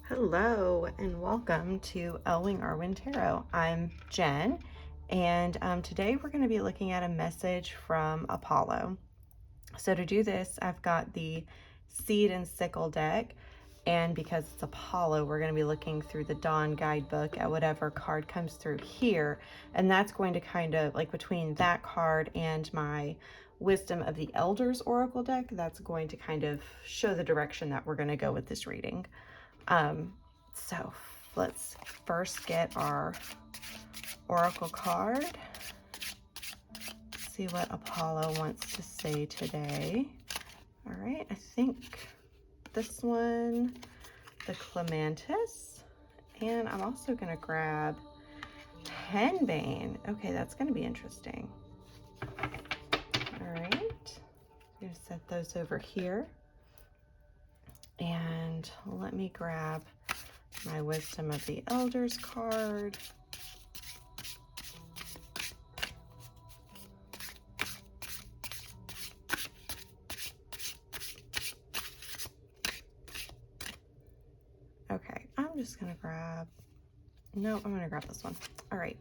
Hello and welcome to Elwing Arwen Tarot. I'm Jen, and today we're going to be looking at a message from Apollo. So to do this, I've got the Seed and Sickle deck, and because it's Apollo, we're going to be looking through the Dawn guidebook at whatever card comes through here, and that's going to kind of, like, between that card and my Wisdom of the Elders Oracle deck, that's going to kind of show the direction that we're going to go with this reading. So let's first get our oracle card. See what Apollo wants to say today. All right, I think this one, the Clematis, and I'm also going to grab Henbane. Okay, that's going to be interesting. All right, I'm going to set those over here. And let me grab my Wisdom of the Elders card. Okay, I'm just gonna grab, no, I'm gonna grab this one. All right,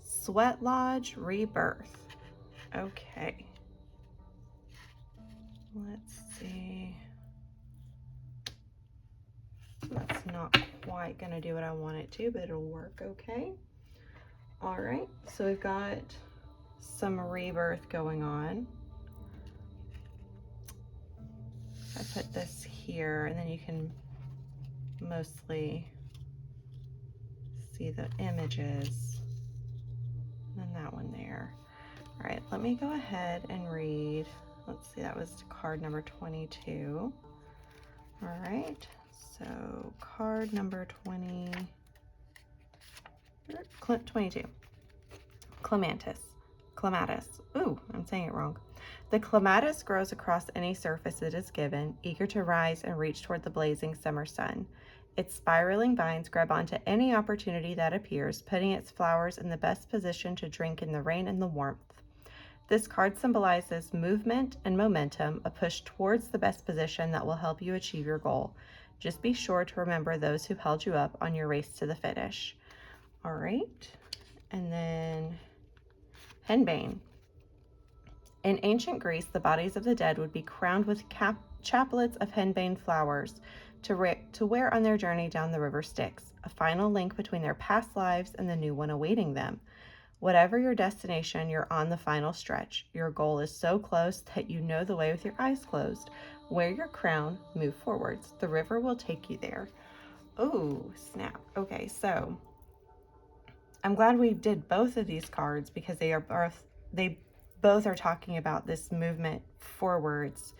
Sweat Lodge Rebirth. Okay, let's see. That's not quite gonna do what I want it to, but it'll work okay. All right, so we've got some rebirth going on. I put this here, and then you can mostly see the images, and then that one there. All right, let me go ahead and read. Let's see, that was card number 22. All right, so card number 22. Clematis. Ooh, I'm saying it wrong. The clematis grows across any surface it is given, eager to rise and reach toward the blazing summer sun. Its spiraling vines grab onto any opportunity that appears, putting its flowers in the best position to drink in the rain and the warmth. This card symbolizes movement and momentum, a push towards the best position that will help you achieve your goal. Just be sure to remember those who held you up on your race to the finish. All right, and then Henbane. In ancient Greece, the bodies of the dead would be crowned with chaplets of henbane flowers to wear on their journey down the river Styx, a final link between their past lives and the new one awaiting them. Whatever your destination, you're on the final stretch. Your goal is so close that you know the way with your eyes closed. Wear your crown, move forwards. The river will take you there. Oh, snap. Okay, so I'm glad we did both of these cards because they both are talking about this movement forwards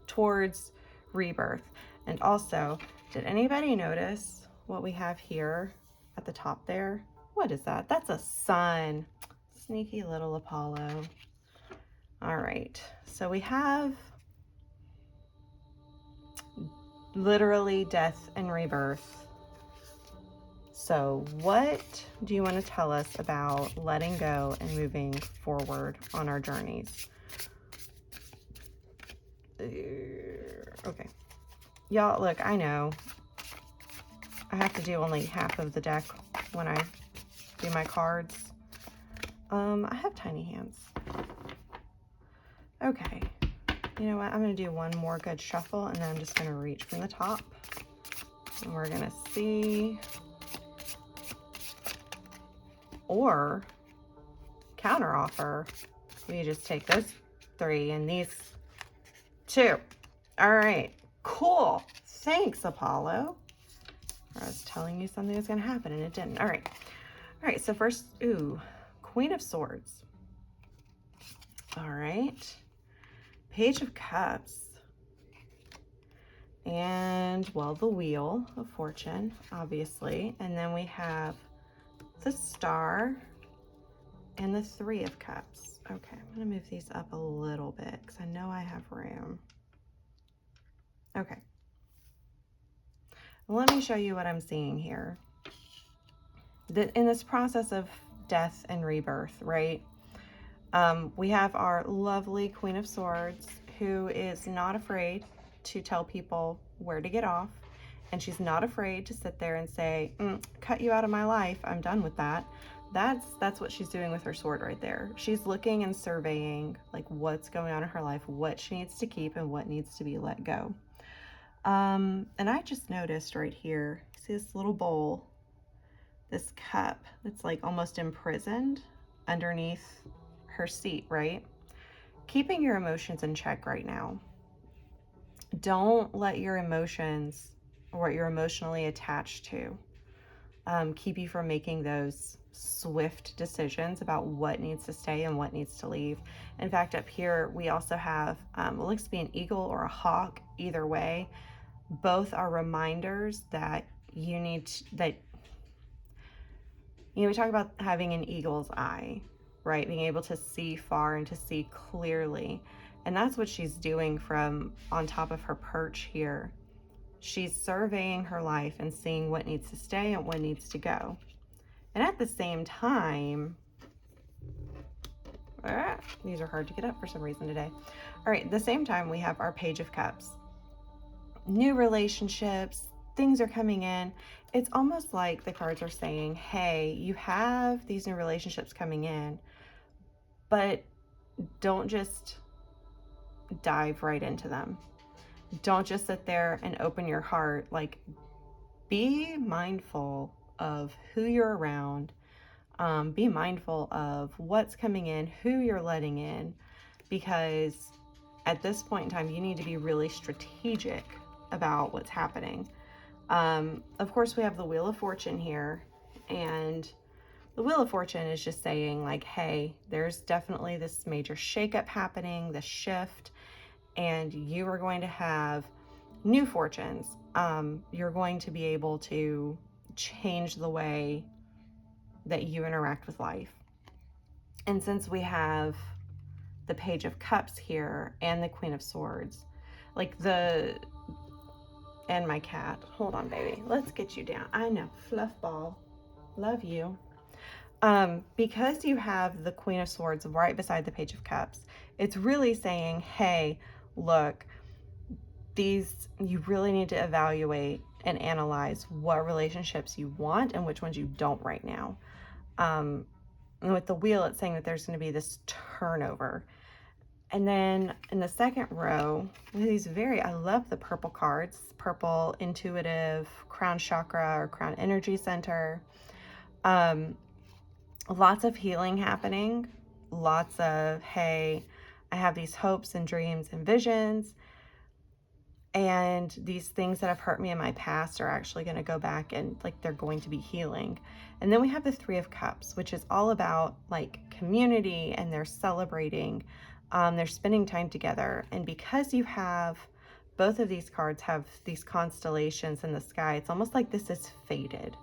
towards rebirth. And also, did anybody notice what we have here at the top there? What is that? That's a sun. Sneaky little Apollo. All right, so we have literally death and rebirth. So what do you want to tell us about letting go and moving forward on our journeys? Okay. Y'all, look, I know I have to do only half of the deck when I do my cards. I have tiny hands. Okay. You know what? I'm going to do one more good shuffle, and then I'm just going to reach from the top. And we're going to see... Or counter offer, we just take those 3 and these 2. All right, cool. Thanks, Apollo. I was telling you something was going to happen and it didn't. All right, so first, Queen of Swords. All right, Page of Cups. And, well, the Wheel of Fortune, obviously. And then we have the Star and the 3 of Cups. Okay, I'm gonna move these up a little bit because I know I have room. Okay, let me show you what I'm seeing here. In this process of death and rebirth, right? We have our lovely Queen of Swords who is not afraid to tell people where to get off And she's not afraid to sit there and say, cut you out of my life. I'm done with that. That's what she's doing with her sword right there. She's looking and surveying like what's going on in her life, what she needs to keep and what needs to be let go. And I just noticed right here, see this little bowl, this cup that's like almost imprisoned underneath her seat, right? Keeping your emotions in check right now. Don't let your emotions or what you're emotionally attached to keep you from making those swift decisions about what needs to stay and what needs to leave. In fact, up here, we also have, it looks to be an eagle or a hawk, either way. Both are reminders that you need to, that, we talk about having an eagle's eye, right? Being able to see far and to see clearly. And that's what she's doing from on top of her perch here. She's surveying her life and seeing what needs to stay and what needs to go. And at the same time, these are hard to get up for some reason today. All right, at the same time, we have our Page of Cups. New relationships, things are coming in. It's almost like the cards are saying, hey, you have these new relationships coming in, but don't just dive right into them. Don't just sit there and open your heart. Like, be mindful of who you're around. Be mindful of what's coming in, who you're letting in, because at this point in time, you need to be really strategic about what's happening. Of course, we have the Wheel of Fortune here, and the Wheel of Fortune is just saying like, hey, there's definitely this major shakeup happening, this shift, and you are going to have new fortunes. You're going to be able to change the way that you interact with life. And since we have the Page of Cups here and the Queen of Swords, like and my cat, hold on baby, let's get you down. I know, fluff ball, love you. Because you have the Queen of Swords right beside the Page of Cups, it's really saying, hey, look, you really need to evaluate and analyze what relationships you want and which ones you don't right now. And with the wheel, it's saying that there's going to be this turnover. And then in the second row, these I love the purple cards, purple, intuitive, crown chakra or crown energy center. Lots of healing happening. Lots of, hey, I have these hopes and dreams and visions. And these things that have hurt me in my past are actually going to go back and like they're going to be healing. And then we have the Three of Cups, which is all about like community, and they're celebrating. They're spending time together. And because you have both of these cards have these constellations in the sky, it's almost like this is fated,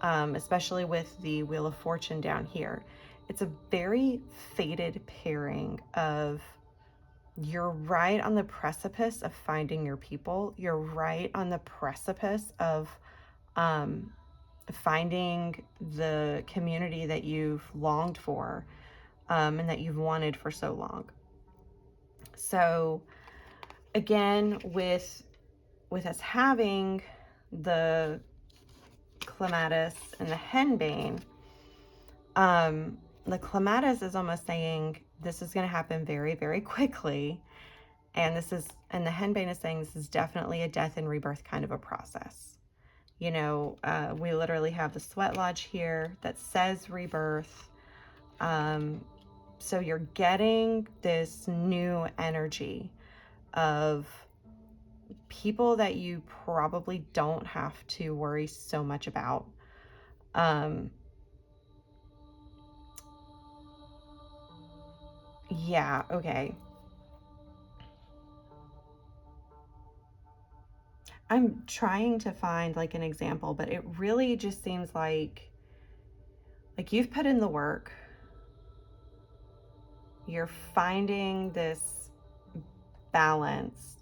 especially with the Wheel of Fortune down here. It's a very fated pairing of, you're right on the precipice of finding your people. You're right on the precipice of finding the community that you've longed for and that you've wanted for so long. So again, with us having the clematis and the henbane, the clematis is almost saying this is going to happen very, very quickly. And the henbane is saying this is definitely a death and rebirth kind of a process. We literally have the sweat lodge here that says rebirth. So you're getting this new energy of people that you probably don't have to worry so much about. Yeah, okay. I'm trying to find like an example, but it really just seems like you've put in the work. You're finding this balance.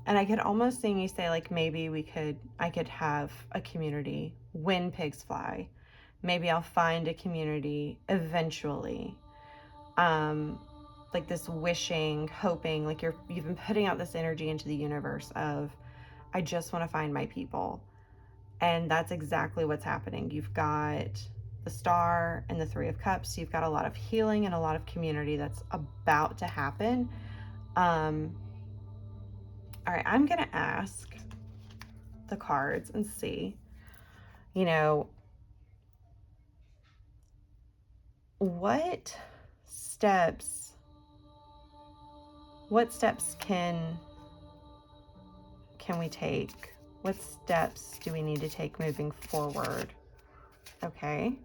And I could almost see you say like, maybe I could have a community when pigs fly. Maybe I'll find a community eventually. Like this wishing, hoping, like you've been putting out this energy into the universe of, I just want to find my people. And that's exactly what's happening. You've got the Star and the Three of Cups. You've got a lot of healing and a lot of community that's about to happen. All right, I'm going to ask the cards and see, you know, what steps can we take? What steps do we need to take moving forward? Okay.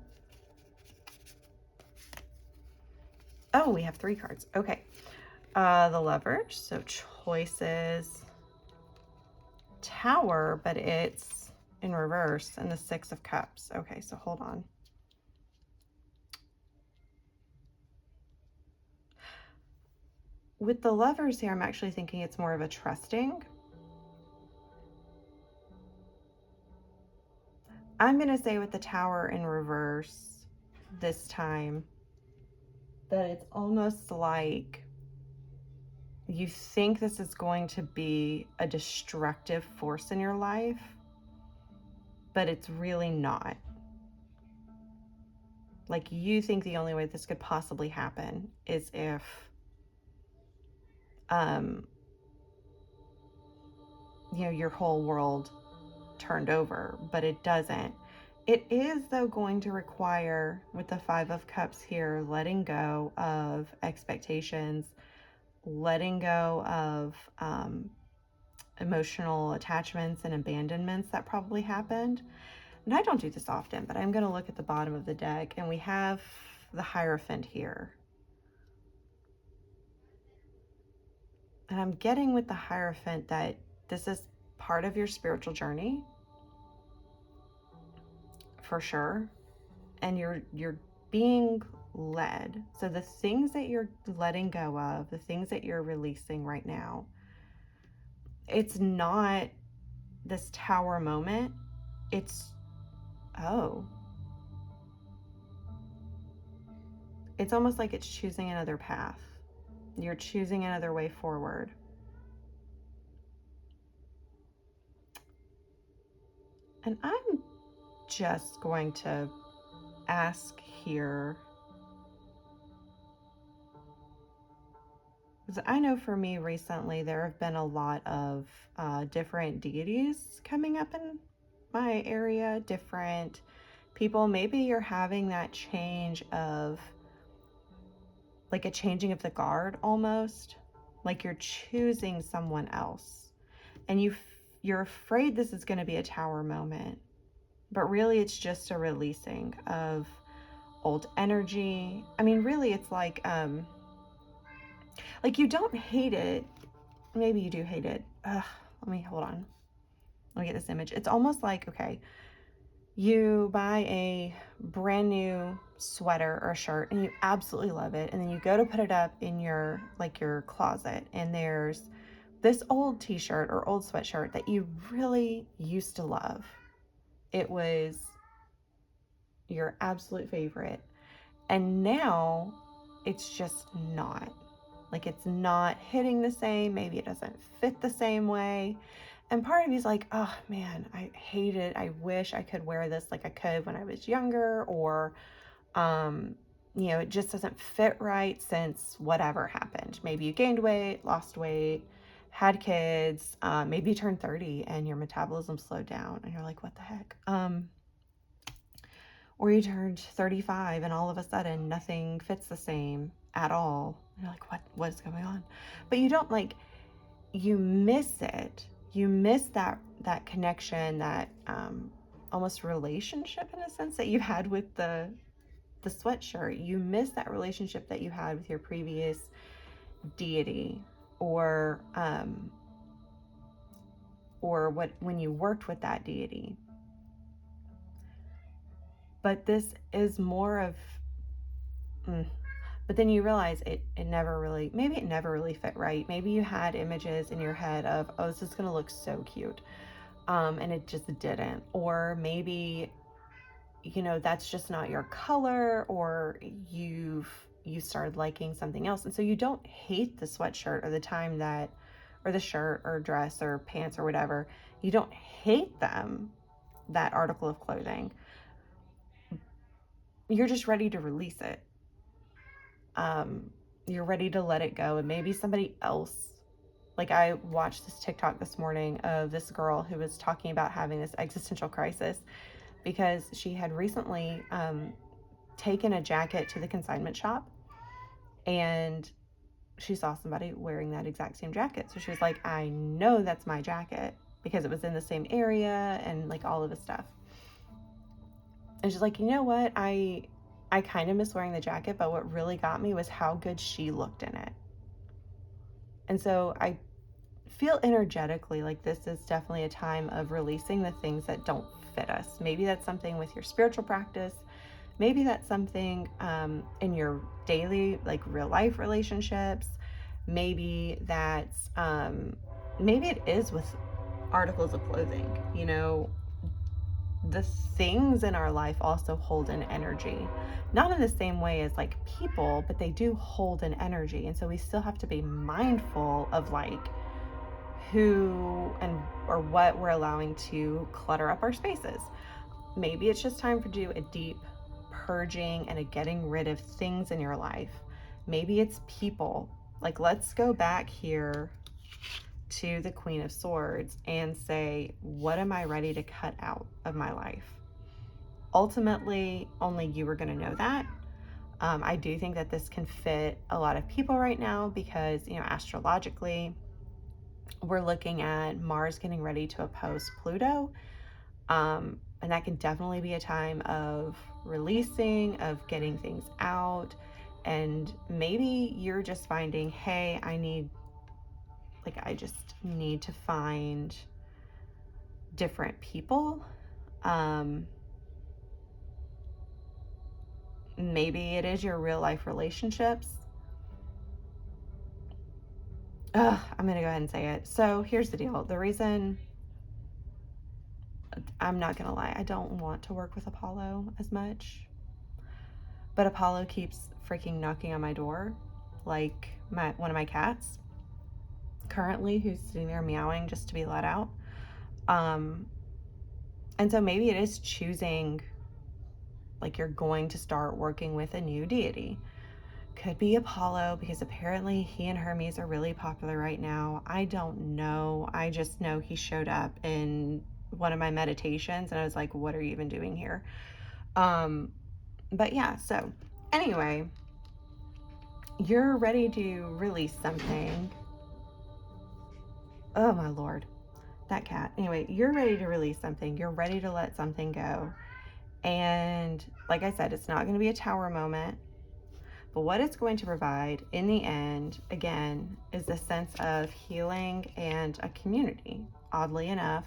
Oh, we have 3 cards. Okay. The Lovers, so choices. Tower, but it's in reverse, and the 6 of Cups. Okay, so hold on. With the Lovers here, I'm actually thinking it's more of a trusting. I'm going to say with the Tower in reverse this time that it's almost like you think this is going to be a destructive force in your life, but it's really not. Like, you think the only way this could possibly happen is if your whole world turned over, but it doesn't. It is, though, going to require, with the 5 of Cups here, letting go of expectations, letting go of emotional attachments and abandonments that probably happened. And I don't do this often, but I'm going to look at the bottom of the deck, and we have the Hierophant here. And I'm getting with the Hierophant that this is part of your spiritual journey, for sure. And you're being led. So the things that you're letting go of, the things that you're releasing right now, it's not this Tower moment. It's it's almost like it's choosing another path. You're choosing another way forward. And I'm just going to ask here, because I know for me recently there have been a lot of different deities coming up in my area, different people. Maybe you're having that change of, like, a changing of the guard almost, like you're choosing someone else, and you're afraid this is going to be a Tower moment, but really it's just a releasing of old energy. I mean, really, it's like you don't hate it. Maybe you do hate it. Hold on. Let me get this image. It's almost like, okay, you buy a brand new sweater or shirt and you absolutely love it, and then you go to put it up in your closet, and there's this old t-shirt or old sweatshirt that you really used to love. It was your absolute favorite, and now it's just not. Like, it's not hitting the same. Maybe it doesn't fit the same way. And part of me is like, oh man, I hate it. I wish I could wear this like I could when I was younger, or, it just doesn't fit right since whatever happened. Maybe you gained weight, lost weight, had kids, maybe you turned 30 and your metabolism slowed down and you're like, what the heck? Or you turned 35 and all of a sudden nothing fits the same at all. And you're like, what is going on? But you don't, you miss it. You miss that connection, that almost relationship in a sense that you had with the sweatshirt. You miss that relationship that you had with your previous deity, or when you worked with that deity. But this is more of, but then you realize it never really fit right. Maybe you had images in your head of, oh, this is going to look so cute. And it just didn't. Or maybe, that's just not your color, or you started liking something else. And so you don't hate the sweatshirt or the time that, or the shirt or dress or pants or whatever. You don't hate them, that article of clothing. You're just ready to release it. You're ready to let it go. And maybe somebody else, like I watched this TikTok this morning of this girl who was talking about having this existential crisis because she had recently taken a jacket to the consignment shop and she saw somebody wearing that exact same jacket. So she was like, I know that's my jacket because it was in the same area and like all of the stuff. And she's like, you know what? I kind of miss wearing the jacket, but what really got me was how good she looked in it. And so I feel energetically like this is definitely a time of releasing the things that don't fit us. Maybe that's something with your spiritual practice. Maybe that's something in your daily, like real life relationships. Maybe that's, maybe it is with articles of clothing. You know, the things in our life also hold an energy. Not in the same way as like people, but they do hold an energy. And so we still have to be mindful of like who and or what we're allowing to clutter up our spaces. Maybe it's just time to do a deep purging and a getting rid of things in your life. Maybe it's people. Like, let's go back here to the Queen of Swords and say, what am I ready to cut out of my life? Ultimately, only you are going to know that. I do think that this can fit a lot of people right now because, you know, astrologically, we're looking at Mars getting ready to oppose Pluto. And that can definitely be a time of releasing, of getting things out. And maybe you're just finding, hey, I just need to find different people. Maybe it is your real life relationships. I'm going to go ahead and say it. So here's the deal. The reason, I'm not going to lie, I don't want to work with Apollo as much. But Apollo keeps freaking knocking on my door, like one of my cats currently, who's sitting there meowing just to be let out. And so maybe it is choosing, like you're going to start working with a new deity. Could be Apollo, because apparently he and Hermes are really popular right now. I don't know. I just know he showed up in one of my meditations and I was like, what are you even doing here? But yeah, so anyway, you're ready to release something. Oh my Lord, that cat. Anyway, you're ready to release something. You're ready to let something go. And like I said, it's not going to be a tower moment. But what it's going to provide in the end, again, is a sense of healing and a community, oddly enough.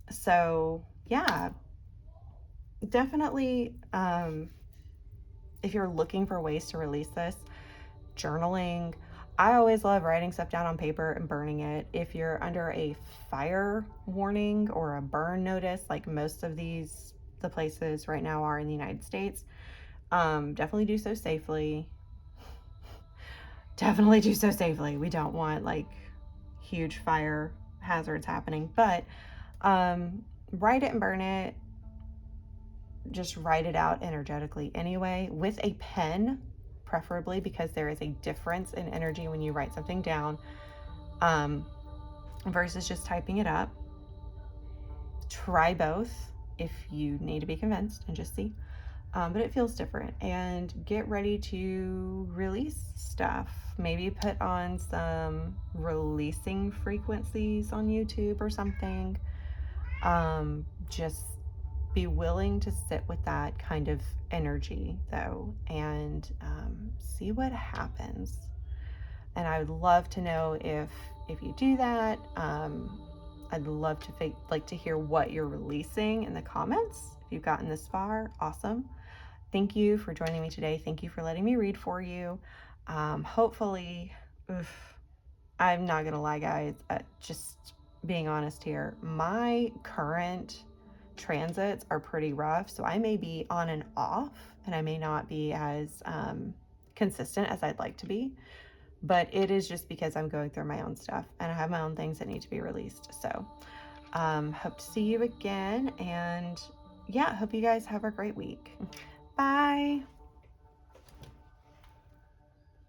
So yeah, definitely, if you're looking for ways to release this, journaling. I always love writing stuff down on paper and burning it. If you're under a fire warning or a burn notice, like most of the places right now are in the United States, definitely do so safely. Definitely do so safely. We don't want like huge fire hazards happening, but write it and burn it. Just write it out energetically anyway with a pen, preferably, because there is a difference in energy when you write something down versus just typing it up. Try both if you need to be convinced and just see. But it feels different. And get ready to release stuff. Maybe put on some releasing frequencies on YouTube or something. Just be willing to sit with that kind of energy, though, and see what happens. And I would love to know if you do that. I'd love to hear what you're releasing in the comments. If you've gotten this far, awesome. Thank you for joining me today. Thank you for letting me read for you. Hopefully, I'm not gonna lie, guys, just being honest here, my current transits are pretty rough, so I may be on and off and I may not be as consistent as I'd like to be, but it is just because I'm going through my own stuff and I have my own things that need to be released. So hope to see you again, and yeah, hope you guys have a great week. Bye.